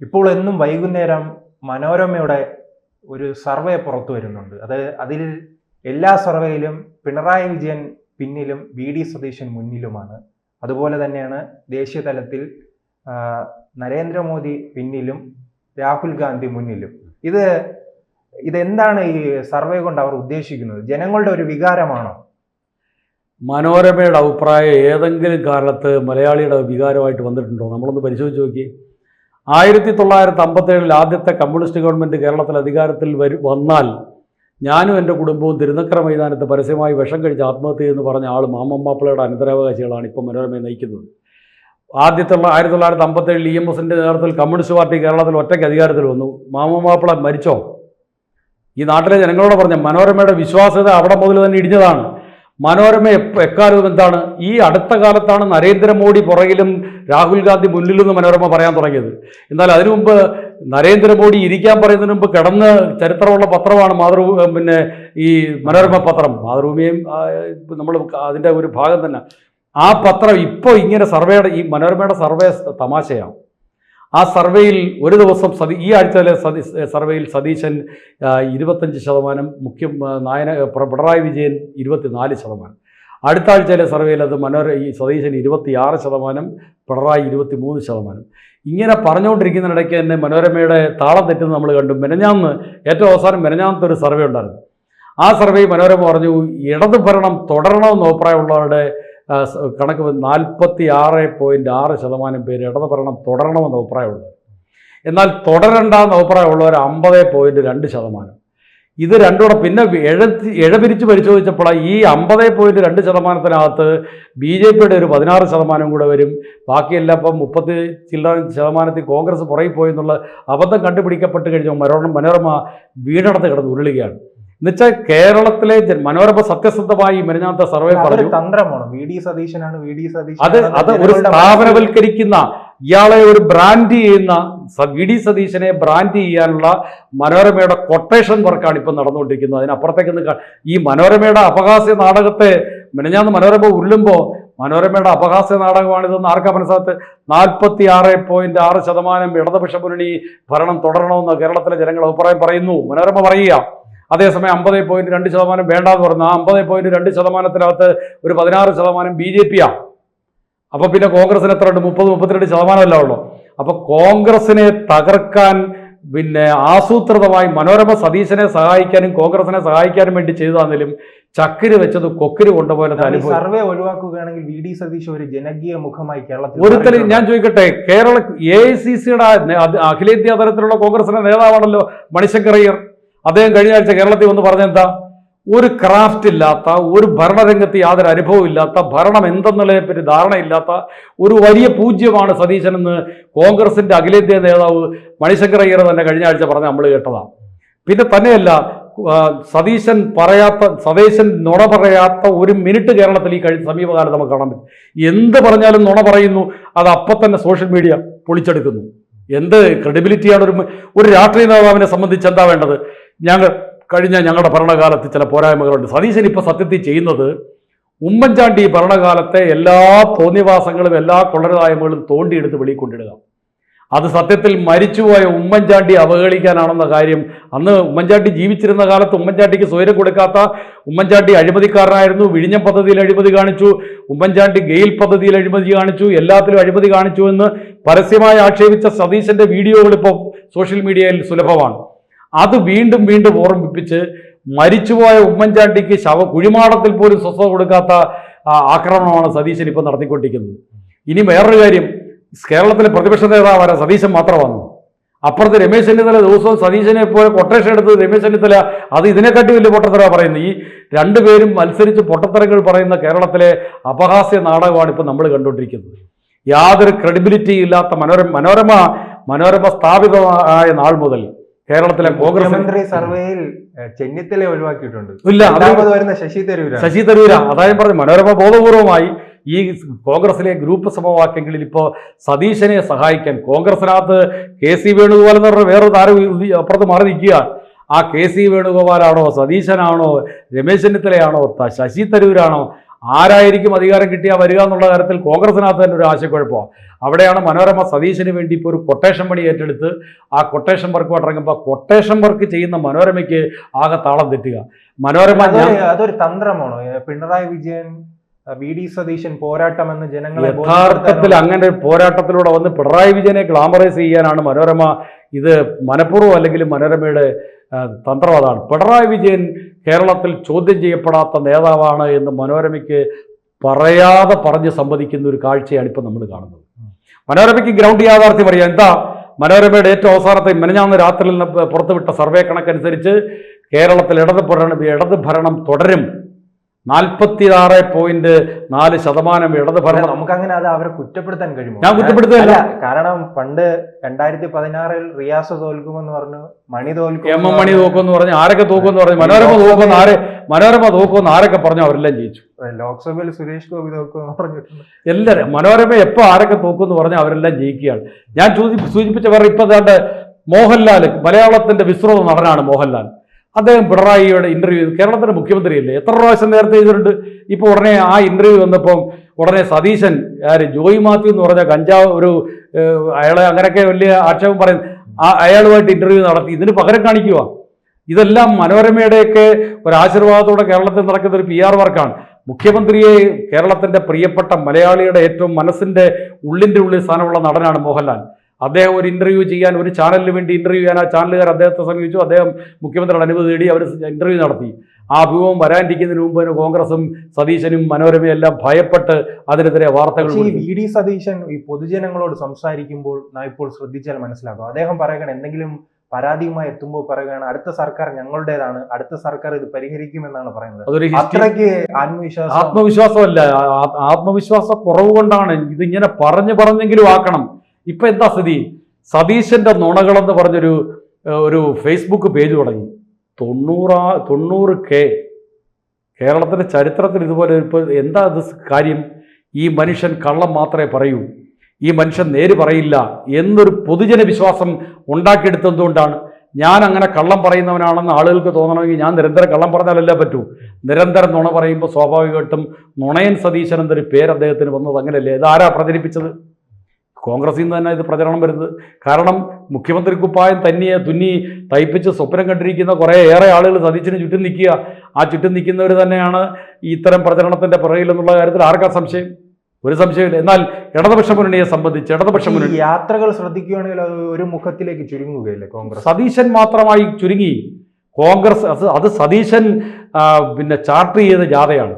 ഇപ്പോൾ എന്നും വൈകുന്നേരം മനോരമയുടെ ഒരു സർവേ പുറത്തു വരുന്നുണ്ട്. അതിൽ എല്ലാ സർവേയിലും പിണറായി വിജയൻ പിന്നിലും വി.ഡി. സതീശൻ മുന്നിലുമാണ്. അതുപോലെ തന്നെയാണ് ദേശീയ തലത്തിൽ നരേന്ദ്രമോദി പിന്നിലും രാഹുൽ ഗാന്ധി മുന്നിലും. ഇതെന്താണ് ഈ സർവേ കൊണ്ട് അവർ ഉദ്ദേശിക്കുന്നത്? ജനങ്ങളുടെ ഒരു വികാരമാണോ? മനോരമയുടെ അഭിപ്രായം ഏതെങ്കിലും കാലത്ത് മലയാളിയുടെ വികാരമായിട്ട് വന്നിട്ടുണ്ടോ? നമ്മളൊന്ന് പരിശോധിച്ച് നോക്കി. 1957 ആദ്യത്തെ കമ്മ്യൂണിസ്റ്റ് ഗവൺമെൻറ് കേരളത്തിൽ അധികാരത്തിൽ വന്നാൽ ഞാനും എൻ്റെ കുടുംബവും തിരുനക്കര മൈതാനത്ത് പരസ്യമായി വിഷം കഴിച്ച് ആത്മഹത്യ എന്ന് പറഞ്ഞ ആൾ മാമ്മൻ മാപ്പിളയുടെ അനന്തരാവകാശികളാണ് ഇപ്പോൾ മനോരമയെ നയിക്കുന്നത്. 1957 EMSൻ്റെ നേതൃത്വത്തിൽ കമ്മ്യൂണിസ്റ്റ് പാർട്ടി കേരളത്തിൽ ഒറ്റയ്ക്ക് അധികാരത്തിൽ വന്നു. മാമ്മൻ മാപ്പിള മരിച്ചോ? ഈ നാട്ടിലെ ജനങ്ങളോട് പറഞ്ഞ മനോരമയുടെ വിശ്വാസ്യത അവിടെ മുതൽ തന്നെ ഇടിഞ്ഞതാണ്. മനോരമ എക്കാലവും എന്താണ്? ഈ അടുത്ത കാലത്താണ് നരേന്ദ്രമോദി പുറകിലും രാഹുൽ ഗാന്ധി മുന്നിലെന്ന് മനോരമ പറയാൻ തുടങ്ങിയത്. എന്നാൽ അതിനു മുമ്പ് നരേന്ദ്രമോദി ഇരിക്കാൻ പറയുന്നതിന് മുമ്പ് കിടന്ന് ചരിത്രമുള്ള പത്രമാണ് ഈ മനോരമ പത്രം. മാതൃഭൂമിയും നമ്മൾ അതിൻ്റെ ഒരു ഭാഗം തന്നെ. ആ പത്രം ഇപ്പോൾ ഇങ്ങനെ ഈ മനോരമയുടെ സർവേ തമാശയാണ്. ആ സർവേയിൽ ഒരു ദിവസം ഈ ആഴ്ചയിലെ സർവേയിൽ സതീശൻ 25%, പിണറായി വിജയൻ 24%. അടുത്ത ആഴ്ചയിലെ സർവേയിൽ അത് സതീശൻ 26%, പിണറായി 23%. ഇങ്ങനെ പറഞ്ഞുകൊണ്ടിരിക്കുന്നതിനിടയ്ക്ക് തന്നെ മനോരമയുടെ താളം തെറ്റുന്നത് നമ്മൾ കണ്ടു. ഏറ്റവും അവസാനം മെനഞ്ഞാന്നത്തെ ഒരു സർവേ ഉണ്ടായിരുന്നു. ആ സർവേയിൽ മനോരമ പറഞ്ഞു ഇടതു ഭരണം തുടരണമെന്ന് അഭിപ്രായമുള്ളവരുടെ കണക്ക് 46.6% പേര് ഇടതു ഭരണം തുടരണമെന്ന് അഭിപ്രായമുള്ളത്. എന്നാൽ തുടരണ്ടെന്ന് അഭിപ്രായമുള്ളവർ 50.2%. ഇത് രണ്ടുകൂടെ പിന്നെ ഇഴപിരിച്ച് പരിശോധിച്ചപ്പോൾ ഈ 50.2%-നകത്ത് BJPയുടെ ഒരു 16% കൂടെ വരും. ബാക്കിയെല്ലാം ഇപ്പം 30% കോൺഗ്രസ് പുറകിൽ പോയി എന്നുള്ള അബദ്ധം കണ്ടുപിടിക്കപ്പെട്ട് കഴിഞ്ഞാൽ മനോരമ വീണടത്ത് കിടന്ന് ഉരുളുകയാണ്. എന്നുവെച്ചാൽ കേരളത്തിലെ മനോരമ സത്യസന്ധമായി മെനഞ്ഞാത്ത സർവേ പറഞ്ഞു തന്ത്രമാണ്. വി.ഡി. സതീശനാണ് അത് ഒരു സ്ഥാപനവൽക്കരിക്കുന്ന, ഇയാളെ ഒരു ബ്രാൻഡ് ചെയ്യുന്ന, വി.ഡി. സതീശനെ ബ്രാൻഡ് ചെയ്യാനുള്ള മനോരമയുടെ കൊട്ടേഷൻ വർക്കാണ് ഇപ്പം നടന്നുകൊണ്ടിരിക്കുന്നത്. അതിനപ്പുറത്തേക്ക് ഈ മനോരമയുടെ അപഹാസ്യ നാടകത്തെ മെനഞ്ഞാന്ന് മനോരമ ഉരുളുമ്പോൾ മനോരമയുടെ അപഹാസ്യ നാടകമാണിതെന്ന് ആർക്കാ മനസ്സിലാകത്ത്? 46.6% ഇടതുപക്ഷ മുന്നണി ഭരണം തുടരണമെന്ന് കേരളത്തിലെ ജനങ്ങൾ അഭിപ്രായം പറയുന്നു. മനോരമ പറയുക. അതേസമയം 50.2% വേണ്ടാന്ന് പറഞ്ഞു. ആ 50.2%-നകത്ത് ഒരു 16% BJPയാണ്. അപ്പോൾ പിന്നെ കോൺഗ്രസിന് എത്ര ഉണ്ട്? 30-32% ഉള്ളൂ. അപ്പോൾ കോൺഗ്രസിനെ തകർക്കാൻ ആസൂത്രിതമായി മനോരമ സതീശനെ സഹായിക്കാനും കോൺഗ്രസിനെ സഹായിക്കാനും വേണ്ടി ചെയ്താണെങ്കിലും ചക്കിരി വെച്ചത് കൊക്കിരി കൊണ്ടുപോലത്തെ അനുഭവം. Survey ഒഴിവാക്കുകയാണെങ്കിൽ VD. സതീശൻ ഒരു ജനകീയ മുഖമായി കേരളത്തിൽ ഒരിക്കലും ഞാൻ ചോദിക്കട്ടെ, AICCയുടെ അഖിലേന്ത്യാ തലത്തിലുള്ള കോൺഗ്രസിന്റെ നേതാവാണല്ലോ മണിശങ്കർ അയ്യർ. അദ്ദേഹം കഴിഞ്ഞ ആഴ്ച കേരളത്തിൽ വന്ന് പറഞ്ഞെന്താ? ഒരു ക്രാഫ്റ്റ് ഇല്ലാത്ത, ഒരു ഭരണരംഗത്ത് യാതൊരു അനുഭവം ഇല്ലാത്ത, ഭരണം എന്തെന്നുള്ളതിനെപ്പറ്റി ധാരണയില്ലാത്ത ഒരു വലിയ പൂജ്യമാണ് സതീശനെന്ന് കോൺഗ്രസിന്റെ അഖിലേന്ത്യാ നേതാവ് മണിശങ്കർ അയ്യർ തന്നെ കഴിഞ്ഞ ആഴ്ച പറഞ്ഞ് നമ്മൾ കേട്ടതാണ്. പിന്നെ തന്നെയല്ല, സതീശൻ നുണ പറയാത്ത ഒരു മിനിറ്റ് കേരളത്തിൽ ഈ സമീപകാലത്ത് നമുക്ക് കാണാൻ പറ്റും. എന്ത് പറഞ്ഞാലും നുണ പറയുന്നു. അത് അപ്പം തന്നെ സോഷ്യൽ മീഡിയ പൊളിച്ചെടുക്കുന്നു. എന്ത് ക്രെഡിബിലിറ്റിയാണ് ഒരു രാഷ്ട്രീയ നേതാവിനെ സംബന്ധിച്ച് എന്താ വേണ്ടത്? ഞങ്ങളുടെ ഭരണകാലത്ത് ചില പോരായ്മകളുണ്ട്. സതീശൻ ഇപ്പോൾ സത്യത്തിൽ ചെയ്യുന്നത് ഉമ്മൻചാണ്ടി ഭരണകാലത്തെ എല്ലാ തോന്നിവാസങ്ങളും എല്ലാ കൊള്ളരുതായ്മകളും തോണ്ടിയെടുത്ത് വെളിയിൽ കൊണ്ടിടുക. അത് സത്യത്തിൽ മരിച്ചുപോയ ഉമ്മൻചാണ്ടി അവഹേളിക്കാനാണെന്ന കാര്യം അന്ന് ഉമ്മൻചാണ്ടി ജീവിച്ചിരുന്ന കാലത്ത് ഉമ്മൻചാണ്ടിക്ക് സ്വൈരം കൊടുക്കാത്ത, ഉമ്മൻചാണ്ടി അഴിമതിക്കാരനായിരുന്നു, വിഴിഞ്ഞം പദ്ധതിയിൽ അഴിമതി കാണിച്ചു, ഉമ്മൻചാണ്ടി ഗെയിൽ പദ്ധതിയിൽ അഴിമതി കാണിച്ചു, എല്ലാത്തിലും അഴിമതി കാണിച്ചു എന്ന് പരസ്യമായി ആക്ഷേപിച്ച സതീശന്റെ വീഡിയോകൾ ഇപ്പോൾ സോഷ്യൽ മീഡിയയിൽ സുലഭമാണ്. അത് വീണ്ടും വീണ്ടും ഓർമ്മിപ്പിച്ച് മരിച്ചുപോയ ഉമ്മൻചാണ്ടിക്ക് കുഴിമാടത്തിൽ പോലും സ്വസ്ഥത കൊടുക്കാത്ത ആക്രമണമാണ് സതീശൻ ഇപ്പോൾ നടത്തിക്കൊണ്ടിരിക്കുന്നത്. ഇനി വേറൊരു കാര്യം, കേരളത്തിലെ പ്രതിപക്ഷ നേതാവായ സതീശൻ മാത്രമാണ്. അപ്പുറത്ത് രമേശ് ചെന്നിത്തല ദിവസവും സതീശനെ പോലെ കൊട്ടേഷൻ എടുത്തത് രമേശ് ചെന്നിത്തല അത് ഇതിനെക്കാട്ടി വലിയ പൊട്ടത്തര പറയുന്നത്. ഈ രണ്ടുപേരും മത്സരിച്ച് പൊട്ടത്തരങ്ങൾ പറയുന്ന കേരളത്തിലെ അപഹാസ്യ നാടകമാണ് ഇപ്പോൾ നമ്മൾ കണ്ടുകൊണ്ടിരിക്കുന്നത്. യാതൊരു ക്രെഡിബിലിറ്റി ഇല്ലാത്ത മനോരമ സ്ഥാപിതമായ നാൾ മുതൽ കേരളത്തിലെ കോൺഗ്രസ് സർവേയിൽ ചെന്നിത്തല ഒഴിവാക്കിയിട്ടുണ്ട്. ഇല്ല, വരുന്ന ശശി തരൂര. അതായത് പറഞ്ഞു മനോരമ ബോധപൂർവമായി ഈ കോൺഗ്രസിലെ ഗ്രൂപ്പ് സമവാക്യങ്ങളിൽ ഇപ്പോൾ സതീശനെ സഹായിക്കാൻ കോൺഗ്രസിനകത്ത് KC വേണുഗോപാൽ എന്ന് പറഞ്ഞ വേറൊരു താരം അപ്പുറത്ത് മാറി നിൽക്കുകയാണ്. ആ KC വേണുഗോപാലാണോ, സതീശനാണോ, രമേശ് ചെന്നിത്തലയാണോ, ശശി തരൂരാണോ, ആരായിരിക്കും അധികാരം കിട്ടിയാൽ വരിക എന്നുള്ള കാര്യത്തിൽ കോൺഗ്രസിനകത്ത് തന്നെ ഒരു ആശയക്കുഴപ്പമാണ്. അവിടെയാണ് മനോരമ സതീശന് വേണ്ടി ഇപ്പോൾ ഒരു കൊട്ടേഷൻ പണി ഏറ്റെടുത്ത് ആ കൊട്ടേഷൻ വർക്കുമായിട്ട് ഇറങ്ങുമ്പോൾ കൊട്ടേഷൻ വർക്ക് ചെയ്യുന്ന മനോരമയ്ക്ക് ആകെ താളം തെറ്റുക. മനോരമ അതൊരു തന്ത്രമാണോ? പിണറായി വിജയൻ VD സതീശൻ പോരാട്ടമെന്ന് ജനങ്ങളെ യഥാർത്ഥത്തിൽ അങ്ങനെ ഒരു പോരാട്ടത്തിലൂടെ വന്ന് പിണറായി വിജയനെ ഗ്ലാമറൈസ് ചെയ്യാനാണ് മനോരമ ഇത് മനഃപൂർവ്വം അല്ലെങ്കിൽ മനോരമയുടെ തന്ത്രം അതാണ്. പിണറായി വിജയൻ കേരളത്തിൽ ചോദ്യം ചെയ്യപ്പെടാത്ത നേതാവാണ് എന്ന് മനോരമയ്ക്ക് പറയാതെ പറഞ്ഞ് സമ്മതിക്കുന്ന ഒരു കാഴ്ചയാണ് ഇപ്പം നമ്മൾ കാണുന്നത്. മനോരമയ്ക്ക് ഗ്രൗണ്ട് യാഥാർത്ഥ്യം അറിയാം. എന്താ മനോരമയുടെ ഏറ്റവും അവസാനത്തെ മിനിഞ്ഞാന്ന് രാത്രിയിൽ പുറത്തുവിട്ട സർവേ കണക്കനുസരിച്ച് കേരളത്തിൽ ഇടത് ഭരണം തുടരും. 46.4% ഇടത് ഭരണം. നമുക്ക് അങ്ങനെ അത് അവരെ കുറ്റപ്പെടുത്താൻ കഴിയുമോ? ഞാൻ കുറ്റപ്പെടുത്തുന്നില്ല. കാരണം പണ്ട് 2016 റിയാസ് തോൽക്കുമെന്ന് പറഞ്ഞു, മണി തോൽക്കും, MM മണി തോക്കുമെന്ന് പറഞ്ഞു, ആരൊക്കെ തോക്കുമെന്ന് പറഞ്ഞു, മനോരമ തോക്കുമെന്ന് ആരൊക്കെ പറഞ്ഞു, അവരെല്ലാം ജയിച്ചു. ലോക്സഭയിൽ സുരേഷ് ഗോപി തോക്കുമെന്ന് പറഞ്ഞിട്ടുണ്ട്. എല്ലാവരും മനോരമ എപ്പോൾ ആരൊക്കെ തോക്കുമെന്ന് പറഞ്ഞു അവരെല്ലാം ജയിക്കുകയാണ്. ഞാൻ സൂചിപ്പിച്ച വേറെ ഇപ്പം മോഹൻലാൽ, മലയാളത്തിന്റെ വിസ്തൃത നടനാണ് മോഹൻലാൽ. അദ്ദേഹം പിണറായിയുടെ ഇന്റർവ്യൂ കേരളത്തിന്റെ മുഖ്യമന്ത്രിയല്ലേ, എത്ര പ്രാവശ്യം നേരത്തെ ചെയ്തിട്ടുണ്ട്. ഇപ്പോൾ ഉടനെ ആ ഇന്റർവ്യൂ വന്നപ്പം ഉടനെ സതീശൻ ജോയി മാത്യു എന്ന് പറഞ്ഞ കഞ്ചാവ് ഒരു അയാളെ അങ്ങനെയൊക്കെ വലിയ ആക്ഷേപം പറയും, അയാളുമായിട്ട് ഇന്റർവ്യൂ നടത്തി. ഇതിന് പകരം കാണിക്കുക. ഇതെല്ലാം മനോരമയുടെയൊക്കെ ഒരു ആശീർവാദത്തോടെ കേരളത്തിൽ നടക്കുന്ന ഒരു PR വർക്കാണ്. മുഖ്യമന്ത്രിയെ കേരളത്തിന്റെ പ്രിയപ്പെട്ട മലയാളിയുടെ ഏറ്റവും മനസ്സിന്റെ ഉള്ളിന്റെ ഉള്ളിൽ സ്ഥാനമുള്ള നടനാണ് മോഹൻലാൽ. അദ്ദേഹം ഒരു ഇന്റർവ്യൂ ചെയ്യാൻ ഒരു ചാനലിന് വേണ്ടി ഇന്റർവ്യൂ ചെയ്യാൻ ആ ചാനലുകാർ അദ്ദേഹത്തെ സമീപിച്ചു. അദ്ദേഹം മുഖ്യമന്ത്രിയുടെ അനുമതി തേടി അവർ ഇന്റർവ്യൂ നടത്തി. ആ അഭിമുഖം വരാനിരിക്കുന്നതിന് മുമ്പ് കോൺഗ്രസും സതീശനും മനോരമയും എല്ലാം ഭയപ്പെട്ട് അതിനെതിരെ വാർത്തകൾ. VD സതീശൻ ഈ പൊതുജനങ്ങളോട് സംസാരിക്കുമ്പോൾ ഇപ്പോൾ ശ്രദ്ധിച്ചാൽ മനസ്സിലാക്കും, അദ്ദേഹം പറയുകയാണ്, എന്തെങ്കിലും പരാതിയുമായി എത്തുമ്പോൾ പറയുകയാണ്, അടുത്ത സർക്കാർ ഞങ്ങളുടേതാണ്, അടുത്ത സർക്കാർ ഇത് പരിഹരിക്കുമെന്നാണ് പറയുന്നത്. അത്രയ്ക്ക് ആത്മവിശ്വാസമല്ല, ആത്മവിശ്വാസ കുറവ് കൊണ്ടാണ് ഇതിങ്ങനെ പറഞ്ഞെങ്കിലും ആക്കണം. ഇപ്പൊ എന്താ സ്ഥിതി? സതീശന്റെ നുണകളെന്ന് പറഞ്ഞൊരു ഫേസ്ബുക്ക് പേജ് തുടങ്ങി. 90K. കേരളത്തിന്റെ ചരിത്രത്തിൽ ഇതുപോലെ ഇപ്പോൾ എന്താ ഇത് കാര്യം? ഈ മനുഷ്യൻ കള്ളം മാത്രമേ പറയൂ, ഈ മനുഷ്യൻ നേര് പറയില്ല എന്നൊരു പൊതുജന വിശ്വാസം ഉണ്ടാക്കിയെടുത്തതുകൊണ്ടാണ്. ഞാൻ അങ്ങനെ കള്ളം പറയുന്നവനാണെന്ന് ആളുകൾക്ക് തോന്നണമെങ്കിൽ ഞാൻ നിരന്തരം കള്ളം പറഞ്ഞാലല്ലേ പറ്റൂ. നിരന്തരം നുണ പറയുമ്പോൾ സ്വാഭാവികമായിട്ടും നുണയൻ സതീശൻ എന്നൊരു പേര് അദ്ദേഹത്തിന് വന്നത് അങ്ങനെയല്ലേ? ഇതാരാ പ്രചരിപ്പിച്ചത്? കോൺഗ്രസിൽ നിന്ന് തന്നെ ഇത് പ്രചരണം വരുന്നത്. കാരണം മുഖ്യമന്ത്രി കുപ്പായം തുന്നി തയ്പ്പിച്ച് സ്വപ്നം കണ്ടിരിക്കുന്ന കുറേയേറെ ആളുകൾ സതീശന് ചുറ്റും നിൽക്കുക. ആ ചുറ്റും നിൽക്കുന്നവർ തന്നെയാണ് ഇത്തരം പ്രചരണത്തിന്റെ പുറകിലെന്നുള്ള കാര്യത്തിൽ ആർക്കാ സംശയം? ഒരു സംശയമില്ല. എന്നാൽ ഇടതുപക്ഷ മുന്നണിയെ സംബന്ധിച്ച് ഇടതുപക്ഷ മുന്നണി യാത്രകൾ ശ്രദ്ധിക്കുകയാണെങ്കിൽ ഒരു മുഖത്തിലേക്ക് ചുരുങ്ങുകയല്ലേ കോൺഗ്രസ്? സതീശൻ മാത്രമായി ചുരുങ്ങി കോൺഗ്രസ്. അത് സതീശൻ ചാർട്ട് ചെയ്ത ജാഥയാണ്.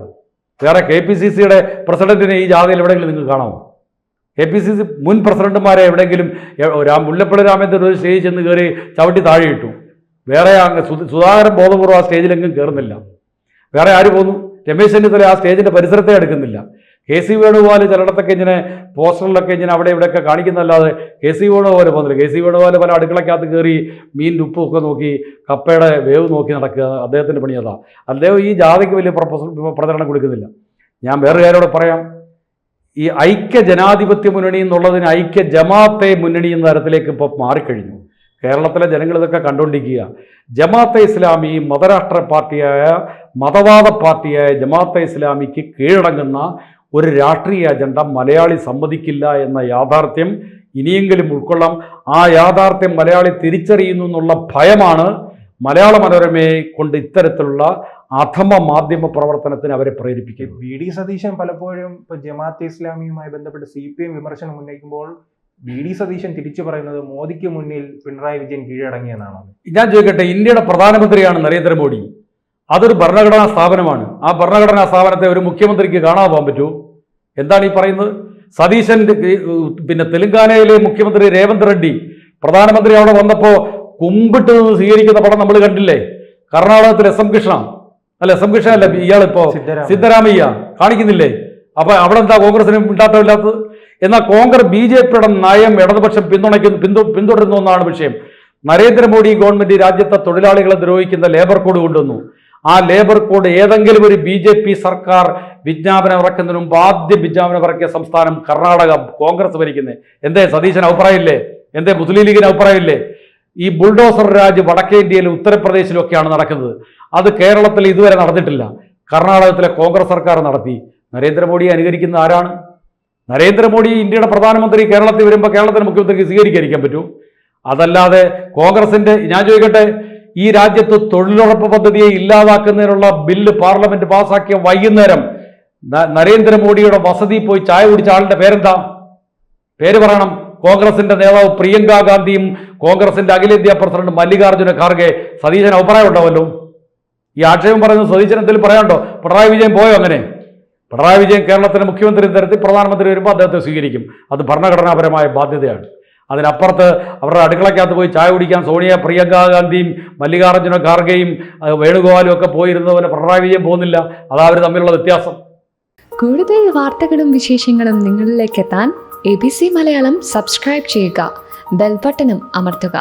വേറെ KPCCയുടെ പ്രസിഡന്റിനെ ഈ ജാഥയിൽ എവിടെയെങ്കിലും നിങ്ങൾക്ക് കാണാമോ? KPCC മുൻ പ്രസിഡന്റുമാരെ എവിടെയെങ്കിലും മുല്ലപ്പള്ളി രാമേന്ദ്രൻ ഒരു സ്റ്റേജിൽ ചെന്ന് കയറി ചവിട്ടി താഴെ ഇട്ടു. വേറെ സുധാകരൻ ബോധപൂർവ്വം ആ സ്റ്റേജിലെങ്കിലും കയറുന്നില്ല. വേറെ ആര് പോന്നു? രമേശ് ചെന്നിത്തല ആ സ്റ്റേജിന്റെ പരിസരത്തെ എടുക്കുന്നില്ല. KC വേണുഗോപാൽ ചിലയിടത്തൊക്കെ ഇങ്ങനെ പോസ്റ്ററിലൊക്കെ ഇങ്ങനെ അവിടെ ഇവിടെയൊക്കെ കാണിക്കുന്നതല്ലാതെ KC വേണുഗോപാൽ പോകുന്നില്ല. KC വേണുഗോപാൽ പല അടുക്കളക്കകത്ത് കയറി മീൻ ഉപ്പൊക്കെ നോക്കി കപ്പയുടെ വേവ് നോക്കി നടക്കുക. അദ്ദേഹത്തിൻ്റെ പണി അതാ. അദ്ദേഹം ഈ ജാഥയ്ക്ക് വലിയ പ്രചരണം കൊടുക്കുന്നില്ല. ഞാൻ വേറെ കാര്യത്തോടെ പറയാം. ഈ ഐക്യ ജനാധിപത്യ മുന്നണി എന്നുള്ളതിന് ഐക്യ ജമാഅത്തെ മുന്നണി എന്ന തരത്തിലേക്ക് ഇപ്പോൾ മാറിക്കഴിഞ്ഞു. കേരളത്തിലെ ജനങ്ങൾ ഇതൊക്കെ കണ്ടുകൊണ്ടിരിക്കുക. ജമാഅത്തെ ഇസ്ലാമി മതരാഷ്ട്ര പാർട്ടിയായ മതവാദ പാർട്ടിയായ ജമാഅത്തെ ഇസ്ലാമിക്ക് കീഴടങ്ങുന്ന ഒരു രാഷ്ട്രീയ അജണ്ട മലയാളി സമ്മതിക്കില്ല എന്ന യാഥാർത്ഥ്യം ഇനിയെങ്കിലും ഉൾക്കൊള്ളാം. ആ യാഥാർത്ഥ്യം മലയാളി തിരിച്ചറിയുന്നു എന്നുള്ള ഭയമാണ് മലയാള മനോരമയെ കൊണ്ട് ഇത്തരത്തിലുള്ള അധമ മാധ്യമ പ്രവർത്തനത്തിന് അവരെ പ്രേരിപ്പിക്കും. VD സതീശൻ പലപ്പോഴും ഇപ്പൊ ജമാഅത്തെ ഇസ്ലാമിയുമായി ബന്ധപ്പെട്ട് CPM വിമർശനം ഉന്നയിക്കുമ്പോൾ VD സതീശൻ തിരിച്ചു പറയുന്നത് മോദിക്ക് മുന്നിൽ പിണറായി വിജയൻ കീഴടങ്ങിയെന്നാണ്. ഞാൻ ചോദിക്കട്ടെ, ഇന്ത്യയുടെ പ്രധാനമന്ത്രിയാണ് നരേന്ദ്രമോദി. അതൊരു ഭരണഘടനാ സ്ഥാപനമാണ്. ആ ഭരണഘടനാ സ്ഥാപനത്തെ ഒരു മുഖ്യമന്ത്രിക്ക് കാണാൻ പോകാൻ പറ്റൂ? എന്താണ് ഈ പറയുന്നത്? സതീശൻ തെലങ്കാനയിലെ മുഖ്യമന്ത്രി രേവന്ത് റെഡ്ഡി പ്രധാനമന്ത്രി അവിടെ വന്നപ്പോൾ കുമ്പിട്ട് നിന്ന് സ്വീകരിക്കുന്ന പടം നമ്മൾ കണ്ടില്ലേ? കർണാടകത്തിൽ SM കൃഷ്ണ അല്ല, ഇയാളിപ്പോ സിദ്ധരാമയ്യ കാണിക്കുന്നില്ലേ? അപ്പൊ അവിടെ എന്താ കോൺഗ്രസിന് ഉണ്ടാട്ടമില്ലാത്തത്? എന്നാൽ BJPയുടെ നയം ഇടതുപക്ഷം പിന്തുടരുന്ന ഒന്നാണ് വിഷയം. നരേന്ദ്രമോദി ഗവൺമെന്റ് രാജ്യത്തെ തൊഴിലാളികളെ ദ്രോഹിക്കുന്ന ലേബർ കോഡ് കൊണ്ടുവന്നു. ആ ലേബർ കോഡ് ഏതെങ്കിലും ഒരു BJP സർക്കാർ വിജ്ഞാപനം ഇറക്കുന്നതിന് മുമ്പ് ആദ്യം വിജ്ഞാപനം ഇറക്കിയ സംസ്ഥാനം കർണാടക, കോൺഗ്രസ് ഭരിക്കുന്നത്. എന്തേ സതീശന് അഭിപ്രായമില്ലേ? എന്തേ മുസ്ലിം ലീഗിന് അഭിപ്രായമില്ലേ? ഈ ബുൾഡോസർ രാജ് വടക്കേ ഇന്ത്യയിലും ഉത്തർപ്രദേശിലും ഒക്കെയാണ് നടക്കുന്നത്. അത് കേരളത്തിൽ ഇതുവരെ നടന്നിട്ടില്ല. കർണാടകത്തിലെ കോൺഗ്രസ് സർക്കാർ നടത്തി. നരേന്ദ്രമോദിയെ അനുകരിക്കുന്ന ആരാണ്? നരേന്ദ്രമോദി ഇന്ത്യയുടെ പ്രധാനമന്ത്രി കേരളത്തിൽ വരുമ്പോൾ കേരളത്തിലെ മുഖ്യമന്ത്രിക്ക് സ്വീകരിക്കാതിരിക്കാൻ പറ്റൂ? അതല്ലാതെ കോൺഗ്രസിന്റെ, ഞാൻ ചോദിക്കട്ടെ, ഈ രാജ്യത്ത് തൊഴിലുറപ്പ് പദ്ധതിയെ ഇല്ലാതാക്കുന്നതിനുള്ള ബില്ല് പാർലമെന്റ് പാസാക്കിയ വൈകുന്നേരം നരേന്ദ്രമോദിയുടെ വസതി പോയി ചായ കുടിച്ച ആളുടെ പേരെന്താ? പേര് പറയണം. കോൺഗ്രസിന്റെ നേതാവ് പ്രിയങ്ക ഗാന്ധിയും കോൺഗ്രസിന്റെ അഖിലേന്ത്യാ പ്രസിഡന്റ് മല്ലികാർജ്ജുന ഖാർഗെ. സതീശൻ അഭിപ്രായം ഉണ്ടാവല്ലോ. ഈ ആക്ഷേപം പറയുന്നത് സതീശൻ എന്തെങ്കിലും പറയാനുണ്ടോ? പിണറായി വിജയൻ പോയോ? അങ്ങനെ പിണറായി വിജയൻ കേരളത്തിന്റെ മുഖ്യമന്ത്രി തരത്തിൽ പ്രധാനമന്ത്രി വരുമ്പോൾ അദ്ദേഹത്തെ സ്വീകരിക്കും. അത് ഭരണഘടനാപരമായ ബാധ്യതയാണ്. അതിനപ്പുറത്ത് അവരുടെ അടുക്കളയ്ക്കകത്ത് പോയി ചായ കുടിക്കാൻ പ്രിയങ്ക ഗാന്ധിയും മല്ലികാർജ്ജുന ഖാർഗെയും വേണുഗോപാലും ഒക്കെ പോയിരുന്ന പോലെ പിണറായി വിജയൻ പോകുന്നില്ല. അതാ അവർ തമ്മിലുള്ള വ്യത്യാസം. കൂടുതൽ വാർത്തകളും വിശേഷങ്ങളും നിങ്ങളിലേക്ക് എത്താൻ ABC മലയാളം സബ്സ്ക്രൈബ് ചെയ്യുക, ബെൽ ബട്ടണും അമർത്തുക.